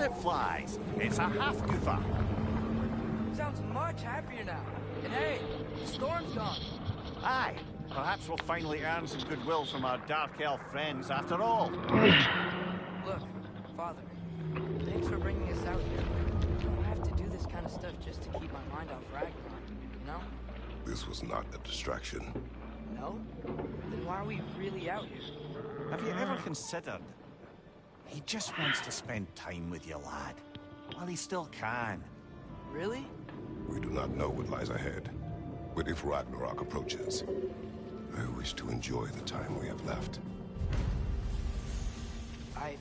it flies. It's a Hafgufa. Sounds much happier now. And hey, the storm's gone. Aye, perhaps we'll finally earn some goodwill from our dark elf friends after all. Look, Father, thanks for bringing us out here. I don't have to do this kind of stuff just to keep my mind off Ragnarok, you know? This was not a distraction. No? Then why are we really out here? Have you ever considered? He just wants to spend time with you, lad. While he still can. Really? We do not know what lies ahead. But if Ragnarok approaches, I wish to enjoy the time we have left. I